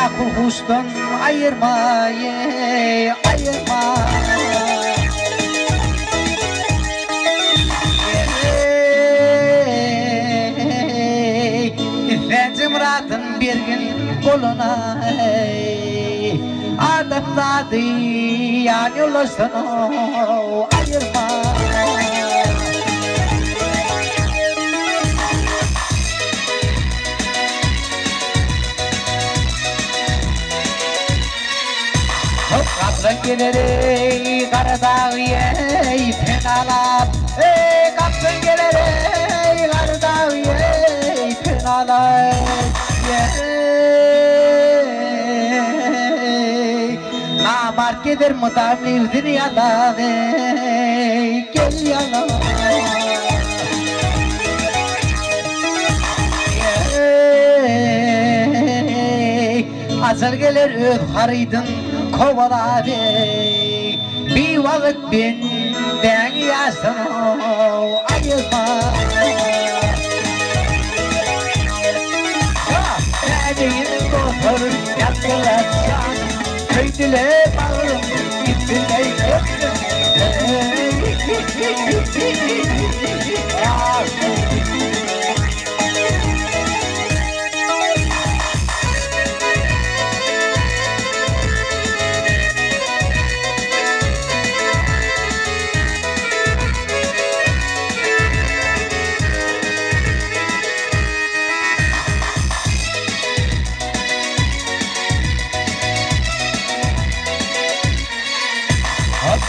Kul kuştan ayırma, ayırma. Efendi Murat'ın bir gün koluna adam dadı yani yollasın ayırma. Kaplan gelir ey Karadağ ey fenalar. Kaplan gelir ey Karadağ ey fenalar. Namart gelir mudamli dünyada gel yana. Azar gelir öd hariydın kovala bey. Bir vakit benden yazsın ayırma. Nereyin dostlar yaptılarsan köydüle bağırım gittiler hepsin.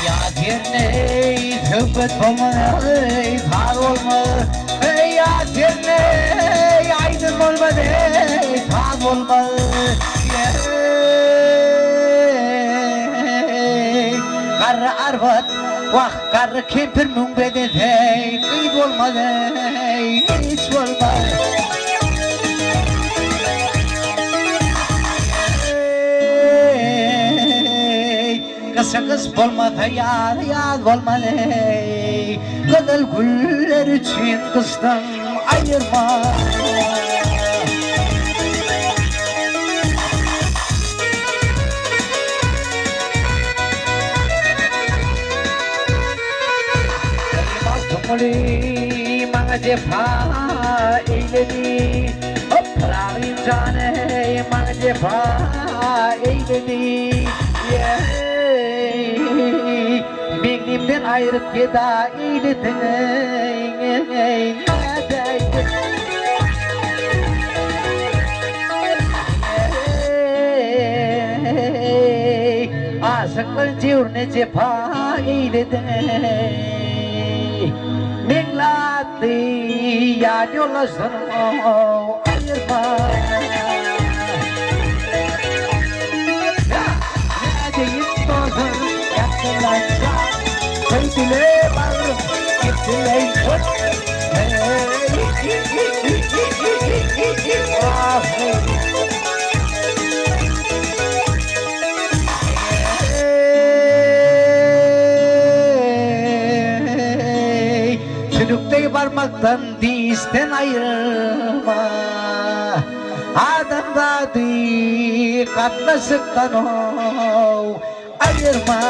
Yaz yerine tövbet olmadı, kar olmadı. Yaz yerine aydın olmadı, kar olmadı. Kar arvat, vah kar kempir mümbede kıyıt olmadı, hiç olmadı. Kız olmadı yar yar olmadı. Kadal güller için kızdan ayırma. Tumuli mana cefa eyledi. Hoplarin cane mana cefa eyledi. Benimden ayrıp geda eyledin neredeydin? Aşıklar cevurne cefa eyledin. Meklatı yani yollasın ayırma. Neredeyin dostum yaptılarsa köydüle bağırım gittiler Çocukta parmaktan dişten ayırma. Adam dadı katlasıktan ayırma.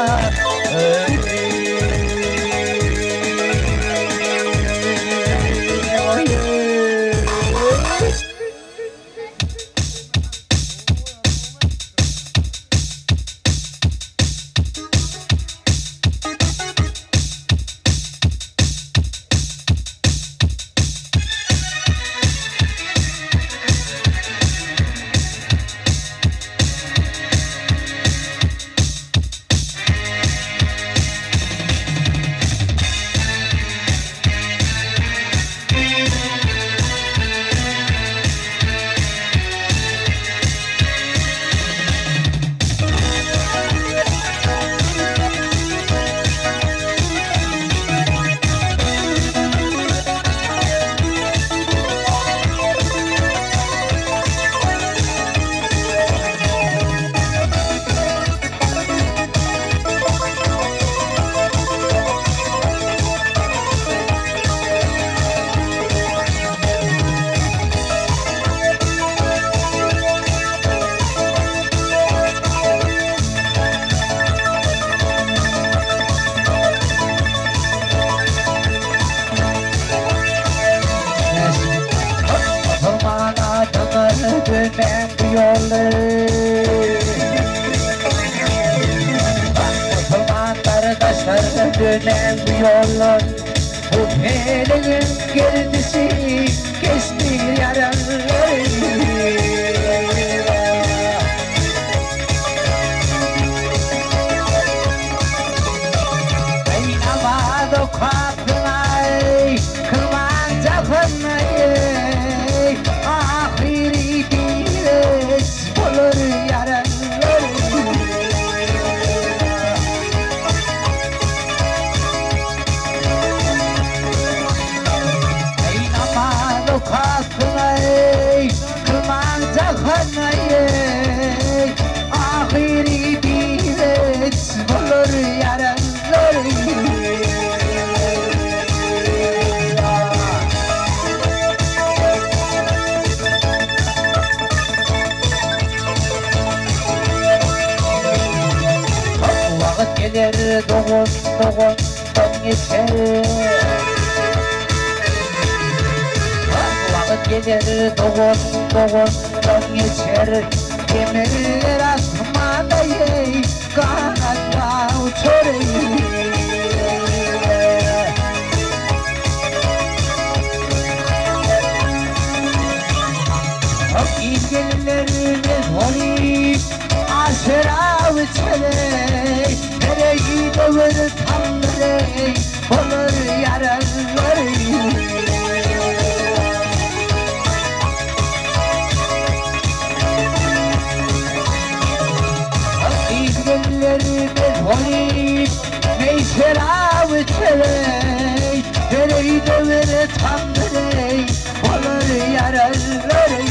dönem yollar. Bu feleğin gerdisi kesti yaraları. Oynamadı kapınay, kılman takınay. Ahiri dires bulur yaraları. Oynamadı kapınay, kılman takınay. Ahiri dires bulur yaraları. Vakit gelir doğun geçer. Vakit gelir doğun geçer. Gemiler asmada yey, kanatla uçar. İlgililerimiz oli, aşıra uçarey. Nereyi dövür tanrey, bulur yaraları. İlgililerimiz oli, meşera uçarey. Nereyi dövür tanrey, bulur yaraları.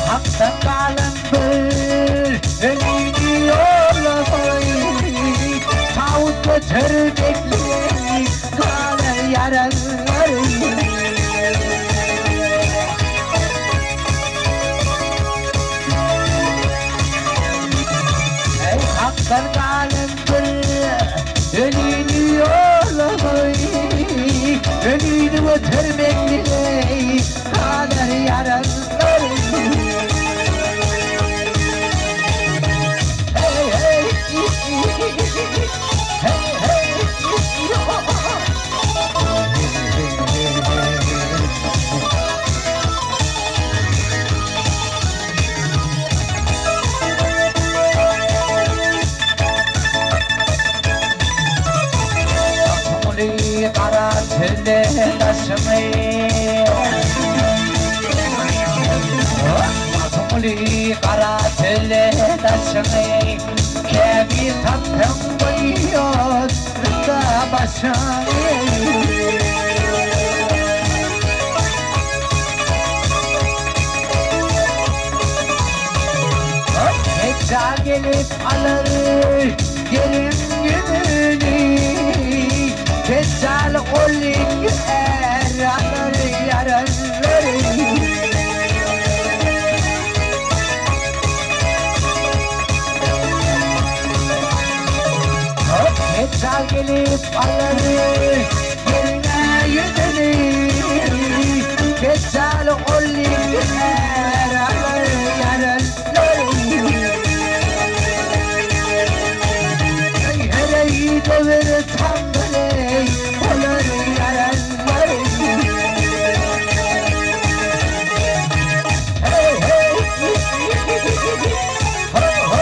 Hak'tan kalındır, önünü yollamayı. Tavuk götür bekleyin, kalır yaraları. Hak'tan kalındır, önünü yollamayı. Önünü götür bekleyin, kalır yaraları. Kara tülle taşımayı, Mazmuli kara tülle taşımayı. Kemik tatlım koyuyor da başını. Tekrar gelip alır yerim gününü. Tecal olik alır yaraları. Tecal gelip alır yerine yüzünü. Tecal olik alır yaraları. Hereyi dövür tanrı, bulur yaraları. Hey hey, ho ho.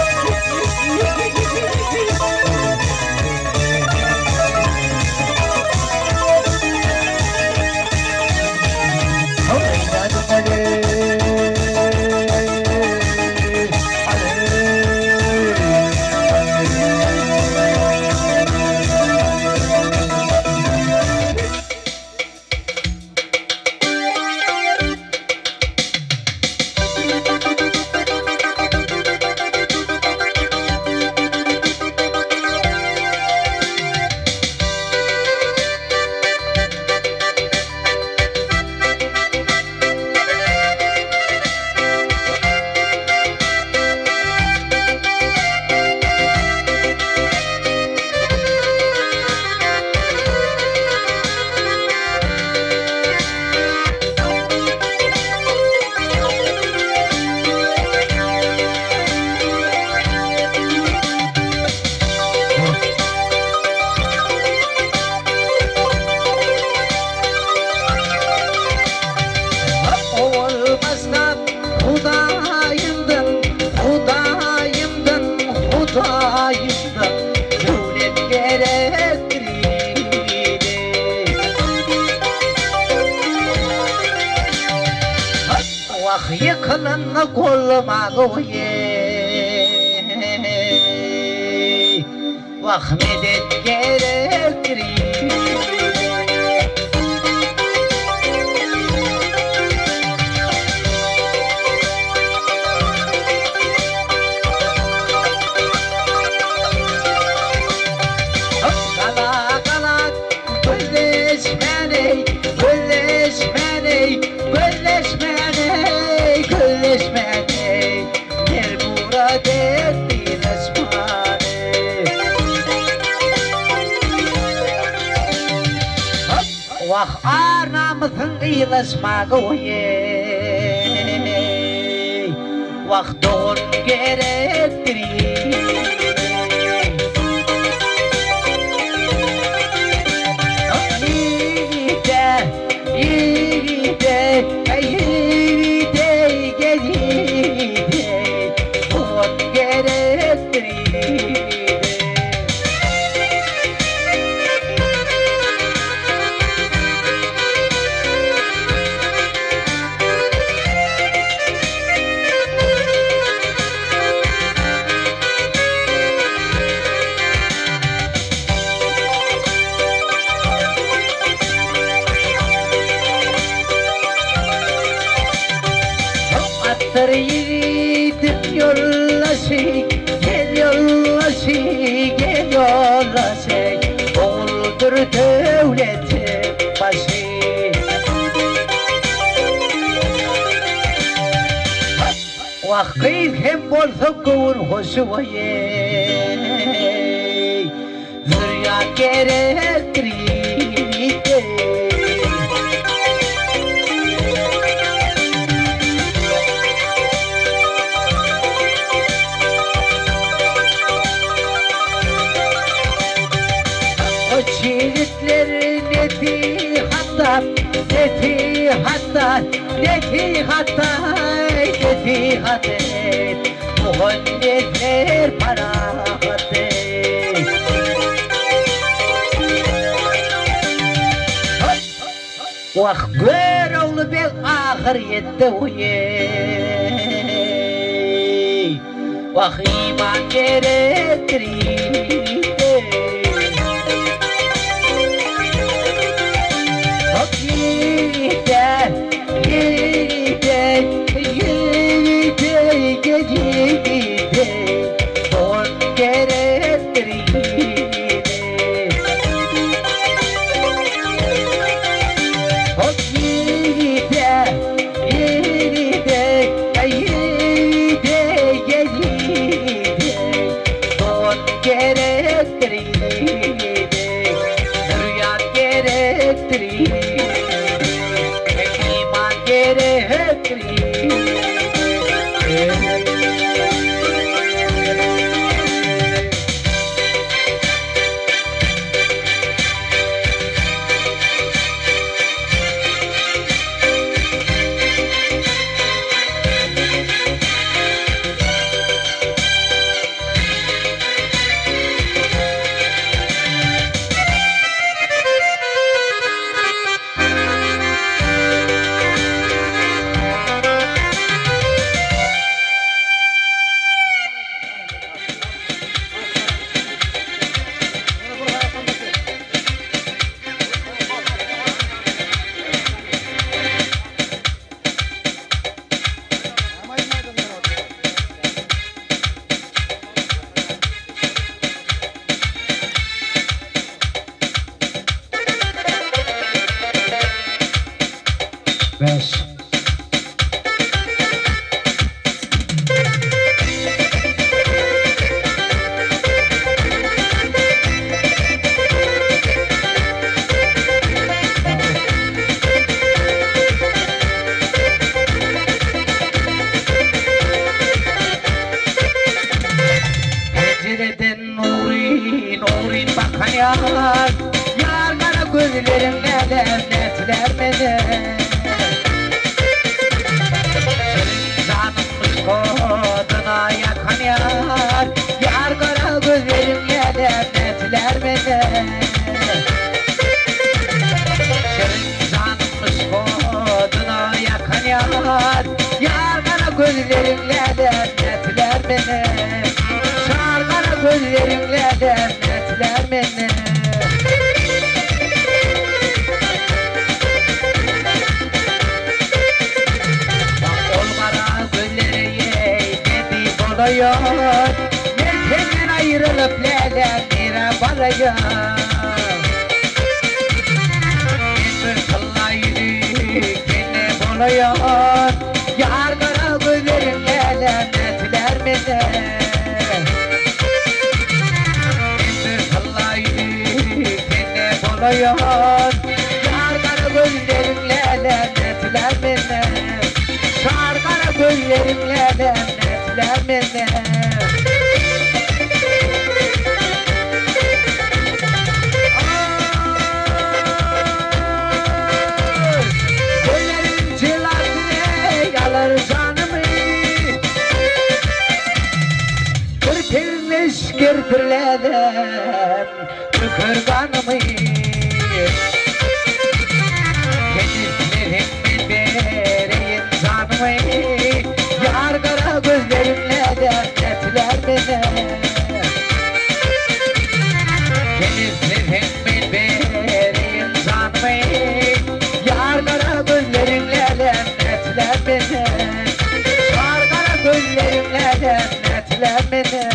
kılını kollamak ye. Vah medet gerektir. Vah anamızın iyileşmek oye. Vah doğun gerektir. Yiğidim yollaşı, gel yollaşı, gel yollaşı. Oğuldur devletin başı. Vah kıyım hem bolsa kovur hoşu vaye. Zürya gerektir. Çiğitlerin eti hatta, eti hatta, eti hatta, eti hatta. Muhammedler para hatta. Vah gör oğlu bel ahirette uye. Vah iman gerektir. Beş. Pencereden nurin nurin bakan yar, yar bana gözlerim neden netler beni. Koduna yakan yar, yar kara gözlerim neden netler beni. Şirin canmış koduna yakan yar, yar kara gözlerinle dernetler beni. Çağır kara gözlerinle dernetler beni. Oluyor yelkenden ayrılıp leğenlere varıyor. Bir kılla yürü kendine buluyor. Yar kara gözlerinle lernetler beni. Bir kılla yürü kendine buluyor. Yar kara gözlerinle lernetler beni. Çağır kara gözlerinle lernetler beni. Gözlerin cilasını alır canımı. Kırpılmış kirpirledim kırganımı. Kediflerimin vereyim canımı. Yar kara gözlerinle dernetler beni. Kediflerimin vereyim canımı. Yar kara gözlerinle dernetler beni. Yar kara gözlerinle dernetler beni.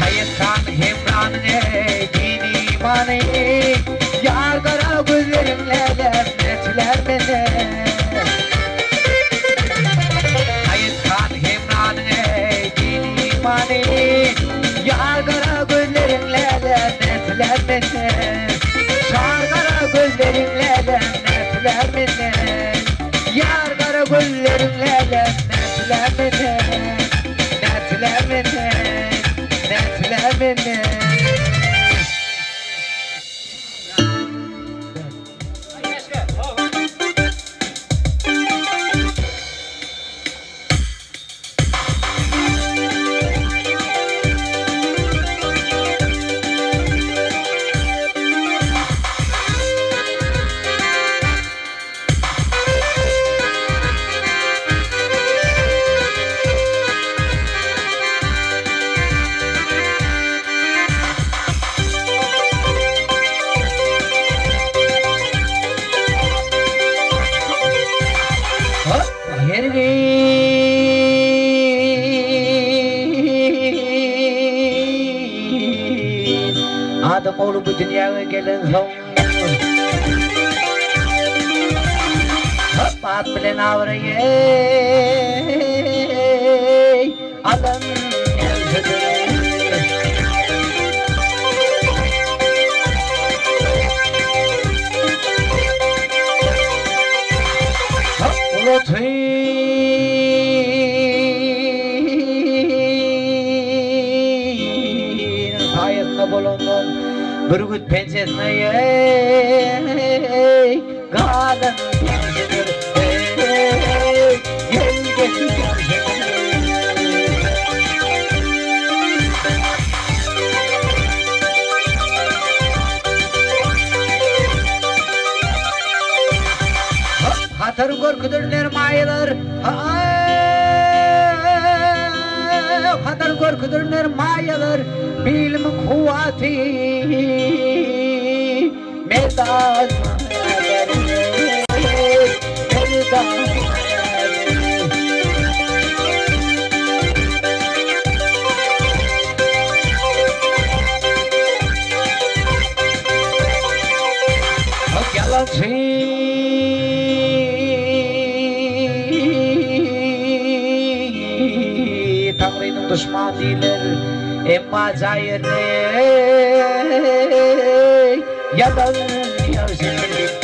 Hayattan hemranı dini imanı. Yar kara gözlerimle lernetler beni. Hayattan hemranı dini imanı. Yar kara gözlerimle lernetler beni. Çağır kara gözlerimle lernetler beni. Yar kara gözlerimle lernetler beni. Netler beni. Netler beni. Adam oğlu bu dünyaya gelen son. Hop at bilen avrayı adam yazıdır. Hop unutayım hayatla bulundum. Bir gün pençesine kadın yazıdır. Gel gel hatır korkudur nermayeler. Hatır korkudur nermayeler. Bilimin kuvveti meydan Tanrı'nın düşman değiller emma cahilde yalan yazık.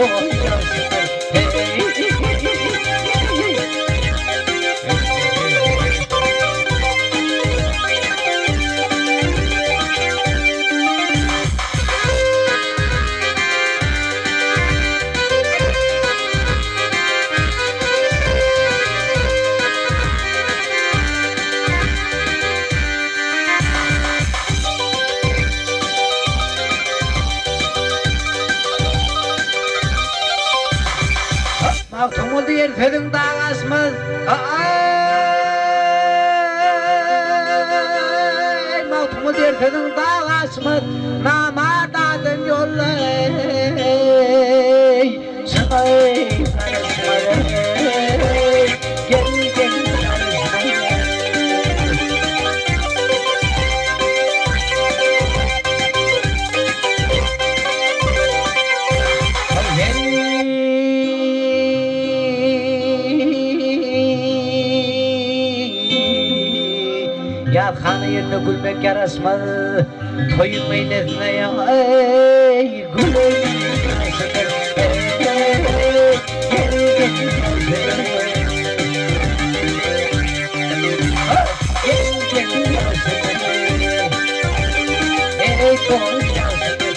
kocasıdır. Maktum oldu yer fedin dağasmız. Ay, maktum oldu yer fedin dağasmız. Namadadın yollay. Sıkay karışmaray. Gel gel karışmaray. Yatağını yerine gülmek yarasmaz. Toyun meylesine ya. Ey gülüm yarasıdır. Gel yarasıdır. Ey kocasıdır.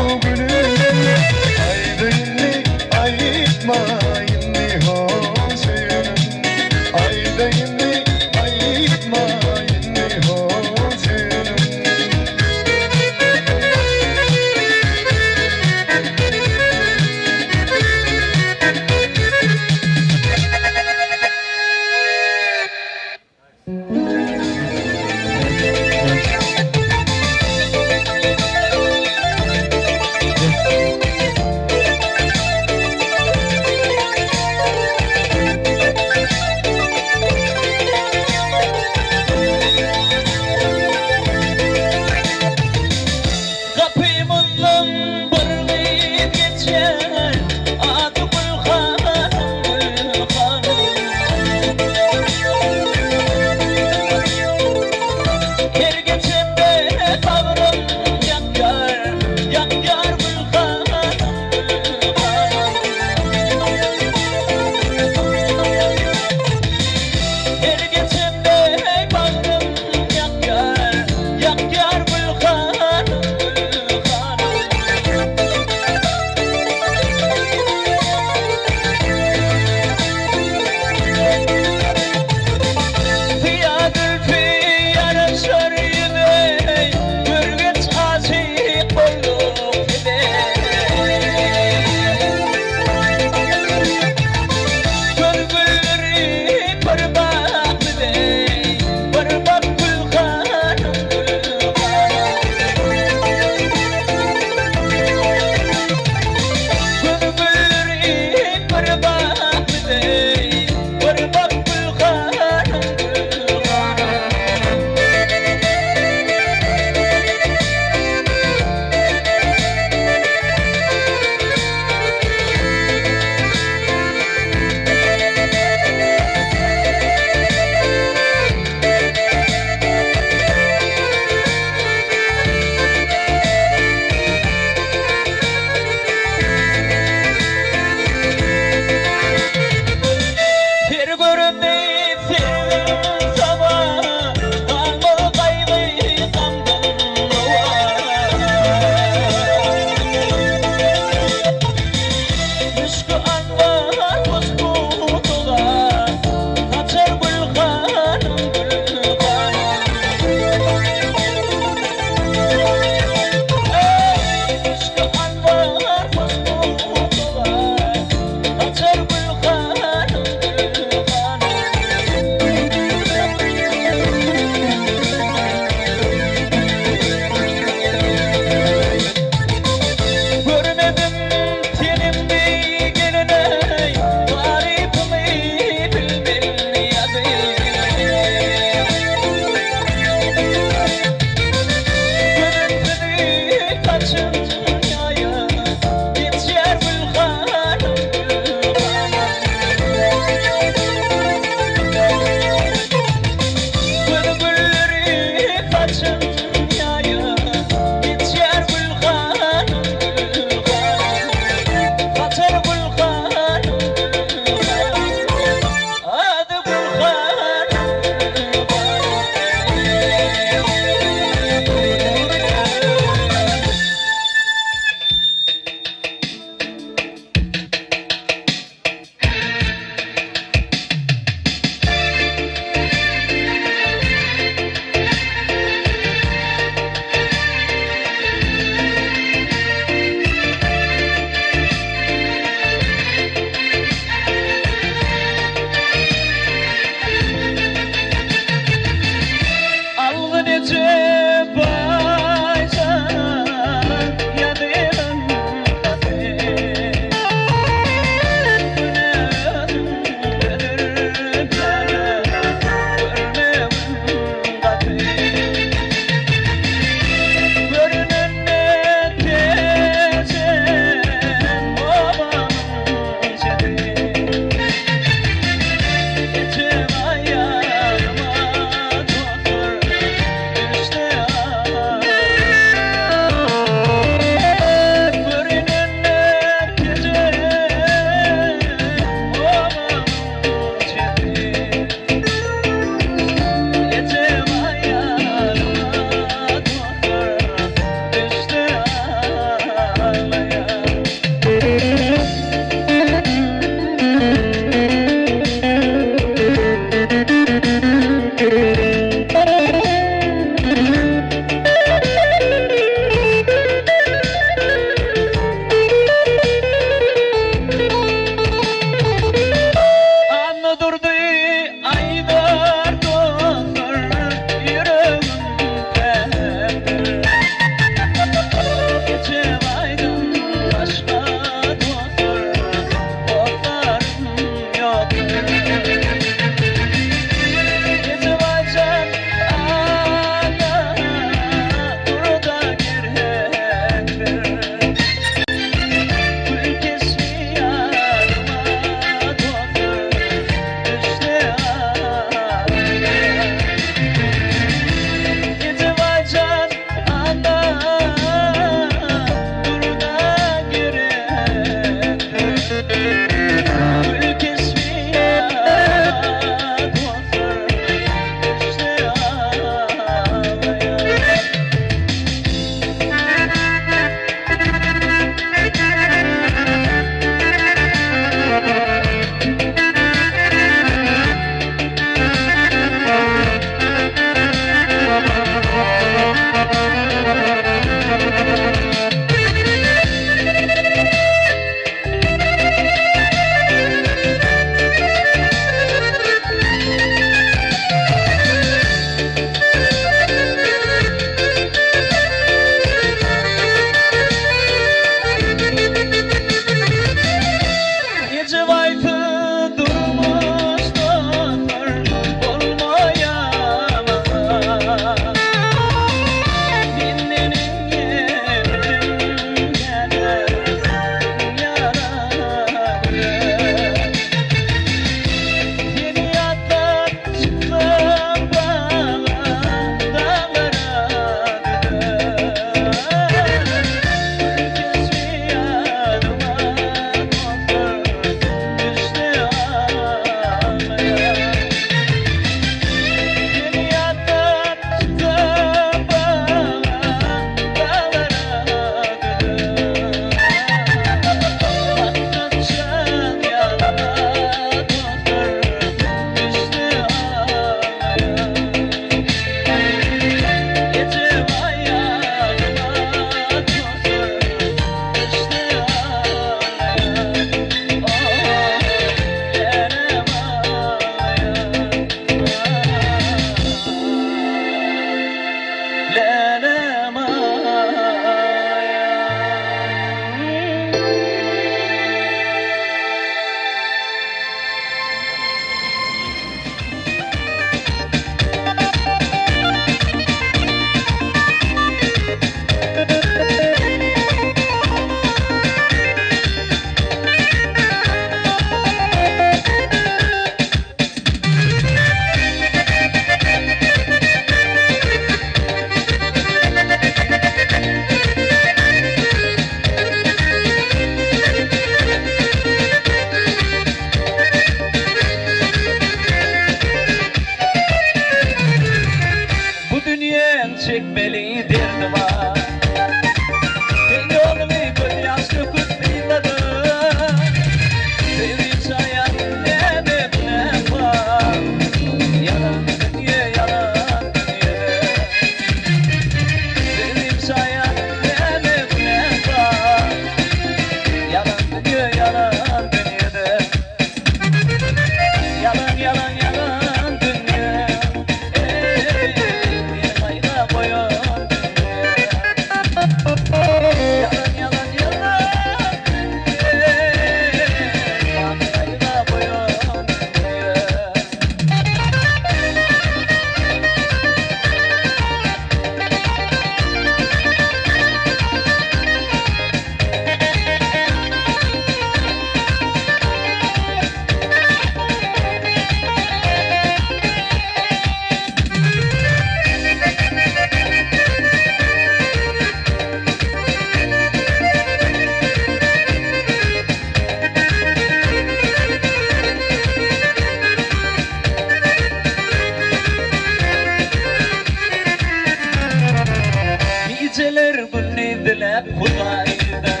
günni dilep Hudaydan.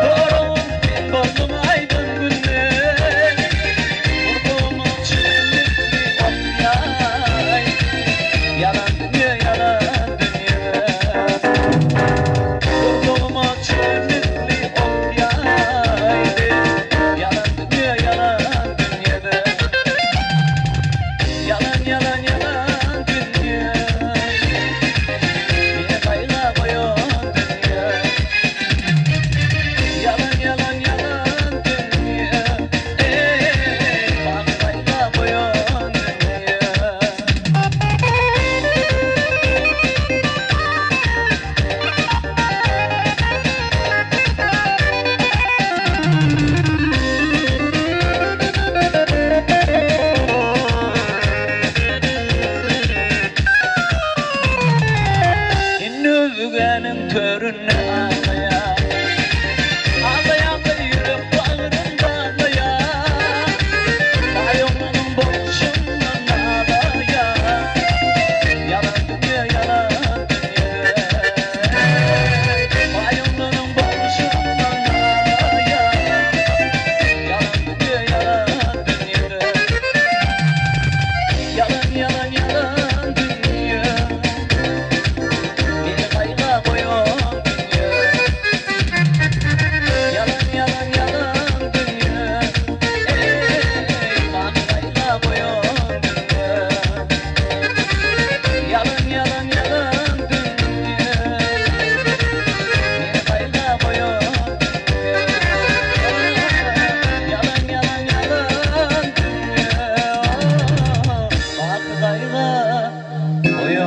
Doğru ben boldum aydın günni, vurdum çiğnekli okuyay. Yalan dünya, yalan dünya. Vurdum çiğnekli okuyay. Yalan dünya, yalan dünyada. Yalan, yalan, yalan dünya. Yine kayla koyun dünya. Yalan, yalan, yalan dünya. Bak kayla koyun dünya. Nüvgenin körüne ağlaya, ağlayan da yürüp bağrımda ağlaya. Bayonun boşundan ağlaya. Yalan dünya, yalan dünya. Bayonun boşundan ağlaya. Yalan dünya, yalan dünya. Yalan, yalan, yalan dünya. Yine kayga koyun dünya. Yalan, yalan, yalan dünya. Bak kayga koyun dünya. Yalan, yalan, yalan dünya. Yine kayga koyun dünya. Yalan, yalan, yalan dünya. Bak kayga koyun dünya.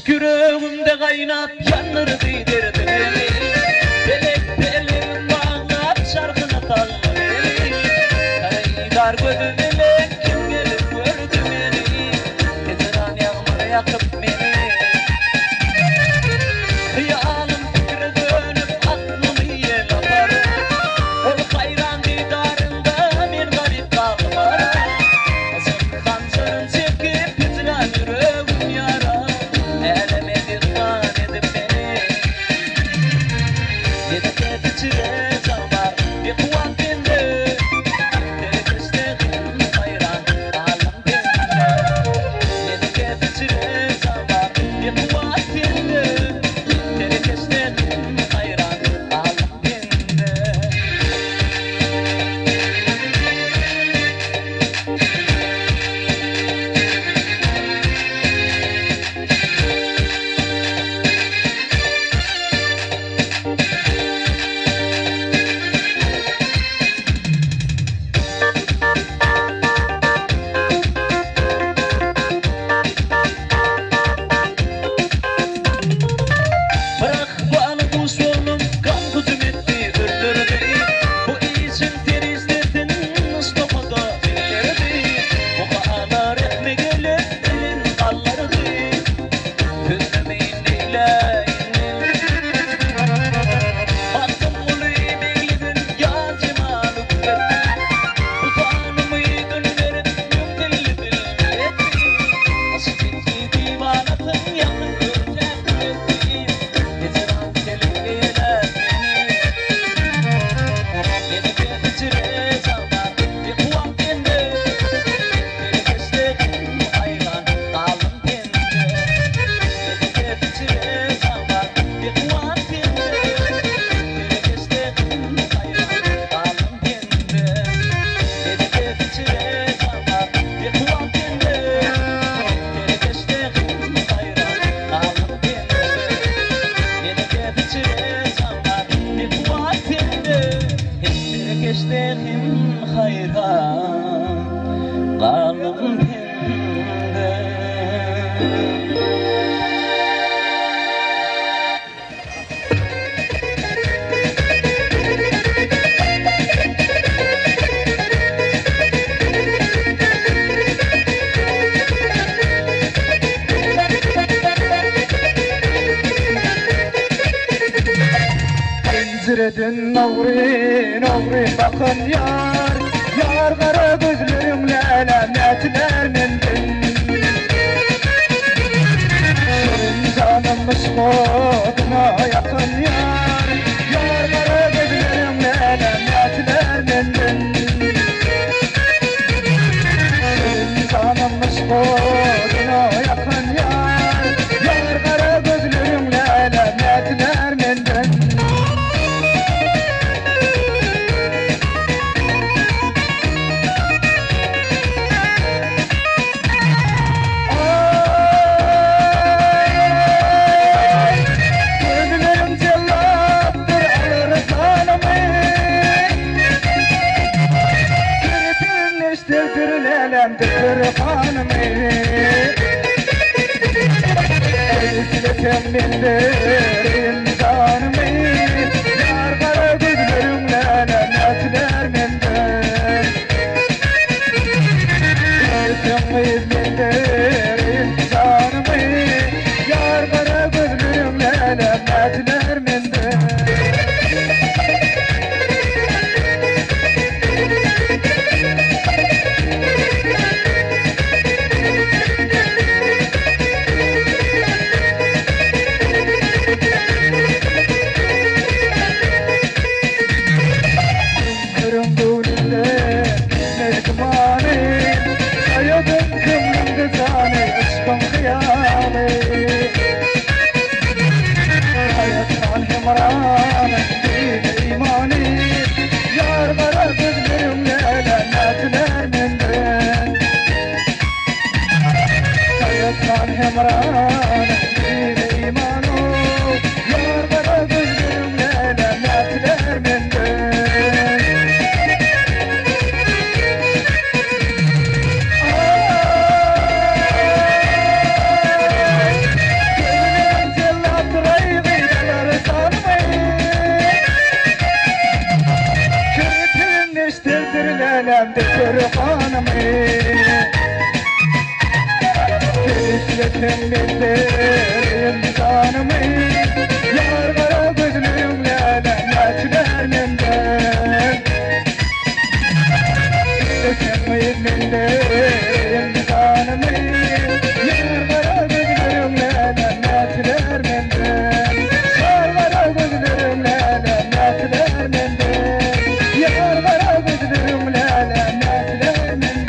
Yüreğimde kaynap yanırdı derdim eli. Belek belim bağlar şarkına tallar eli. Kaydar gözüm ele kim gelip gördü beni. Tezeran yağmur yakıp beni. Hıyalim fikre dönüp aklımı yel apar. Ol hayran didarında men garip kalmar. Azımdan sırın çekip yüzüne yüreğim yara. Eleme dikman edip beni. alım pembe. Pencereden navri navri bakın yar, yar kara gözlerimle alametler mendin. Şirin canımmış koduna yakın yar, yar kara gözlerimle alametler mendin. Şirin canımmış koduna yakın yar, yar kara gözlerimle alametler mendin. Menderin canımı, yar kara gözlerimle lanetler menden. Menderin canımı, yar kara gözlerimle lanetler menden. Menderin canımı, yar kara gözlerimle lanetler menden. Menderin canımı, yar kara gözlerimle lanetler menden. Yar kara gözlerimle lanetler menden. Yar kara gözlerimle lanetler menden.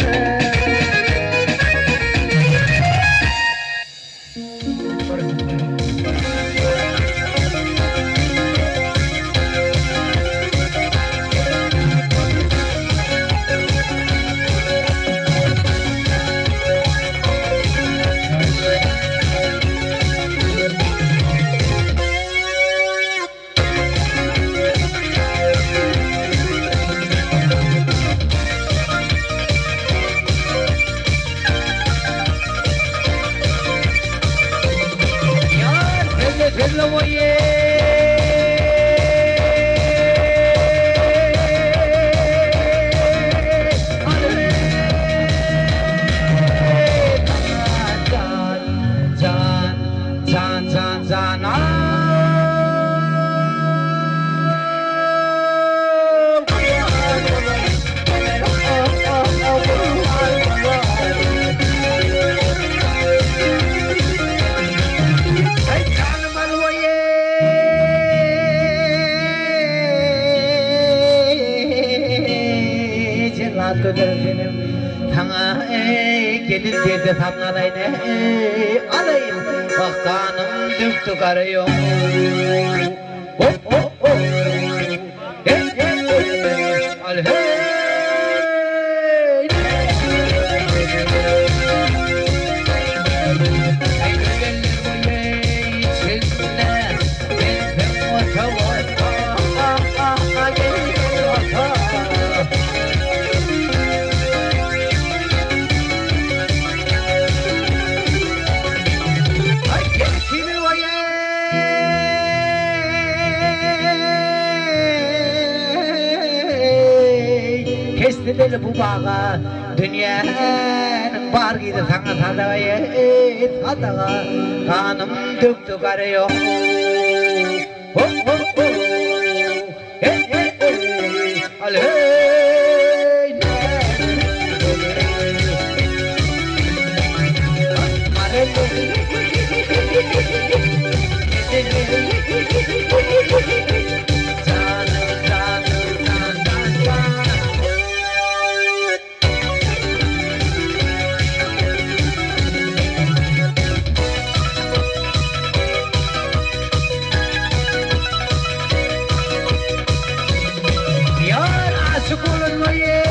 benim sana gelir dedi tamladayne alayım baktanım düştü karıyor hop hop hop hey hey hey al hey ağa dünyanın var gidi sana tadağa kanım döktü karıyor ho ho ho hey hey hey aley Yar aşık olun ye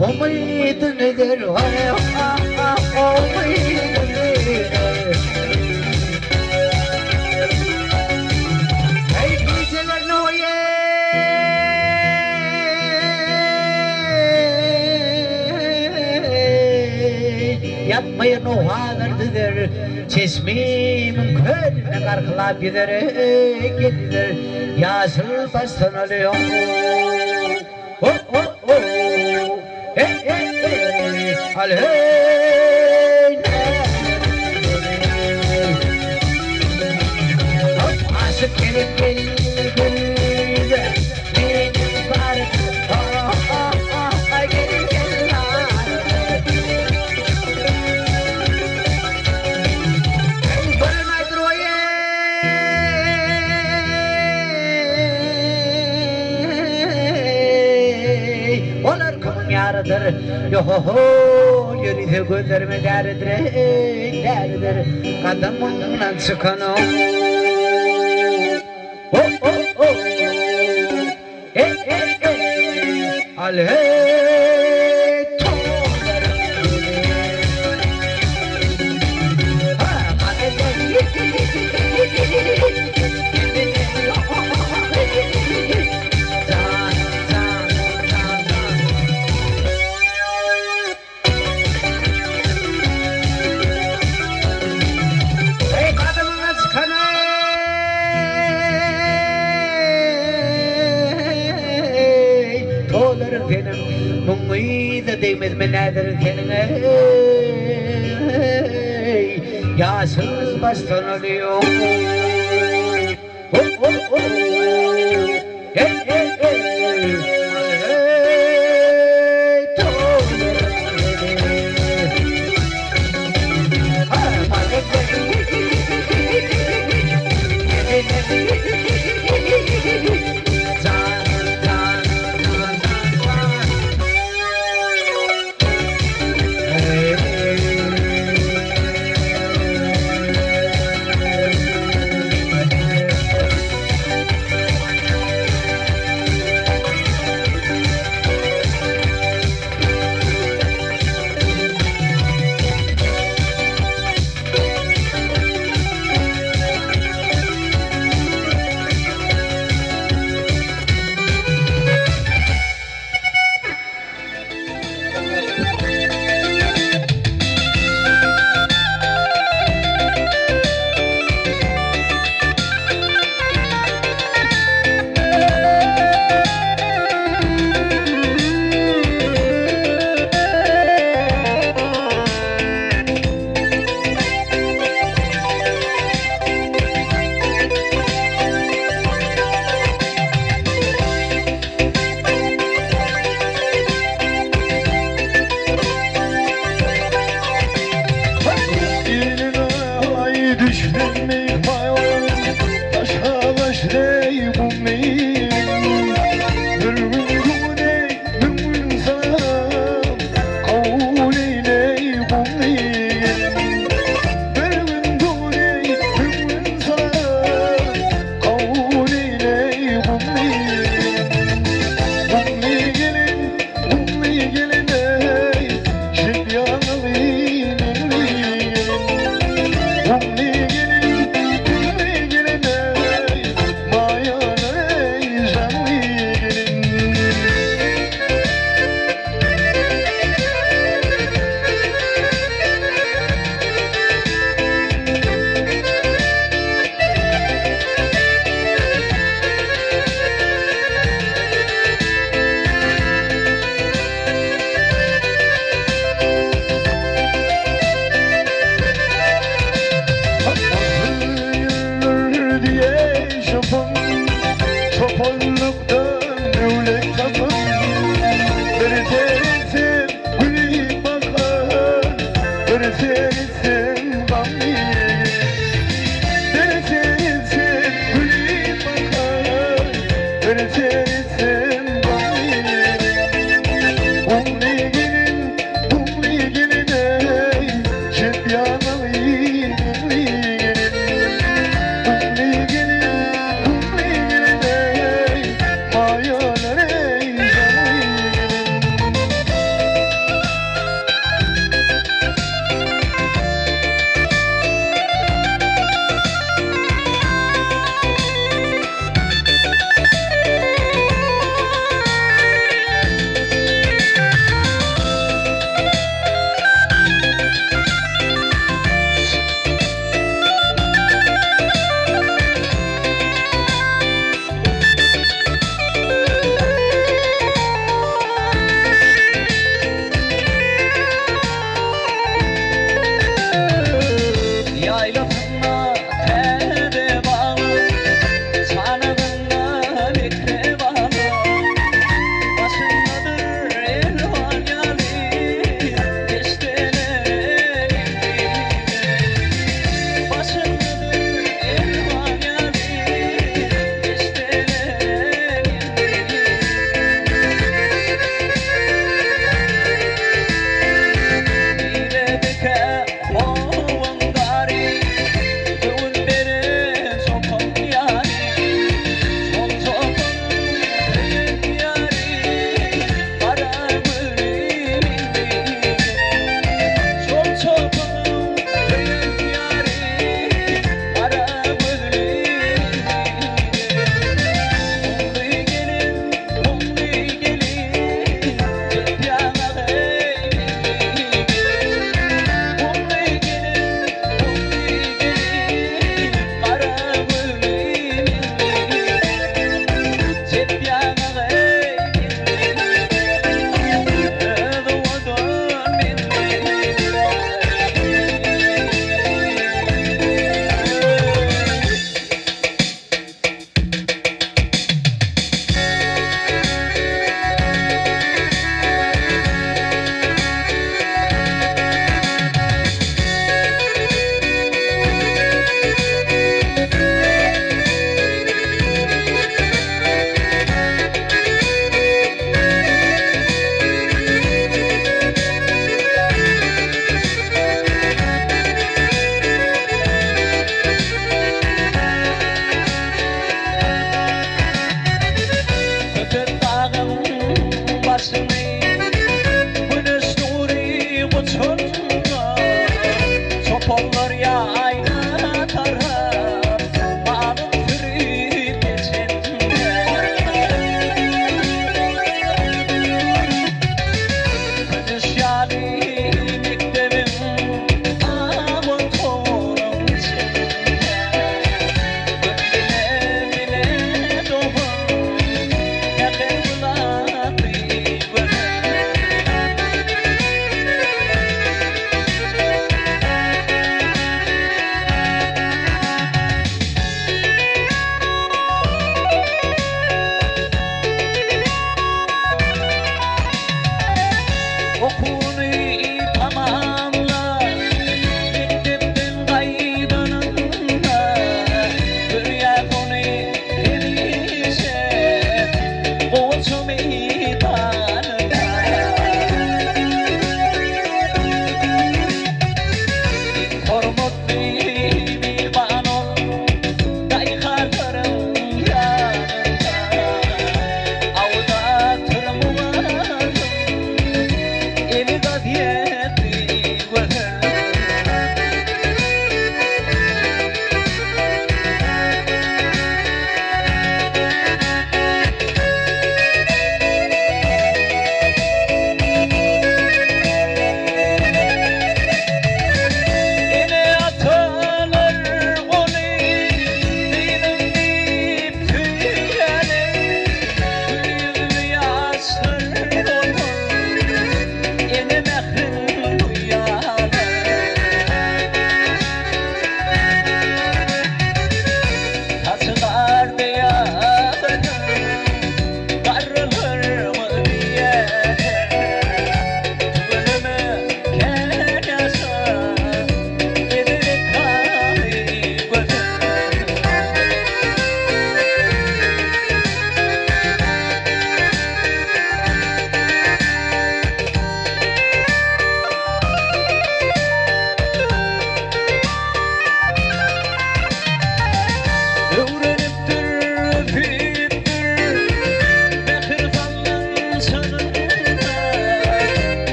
Umidin nedir hay umidin nedir Hey geceler noye Yatmayın o haberdidir Çeşmemin körüne karkılap gider Gidilir Yaşıl baştan alıyor Oh oh oh Hey hey hey Aley Aşık gelip gelip benim var gelip gelip Barın aydır o ye Onlar kumun yarıdır Yohoho Yürüyse gözlerime derdir Derdir Kadımından çıkan o Oh oh oh Hey hey hey Aley Benim mumuyda değmez mi nedir senin ey Yaşınız baştan alıyor Oh oh oh Hey hey hey Hey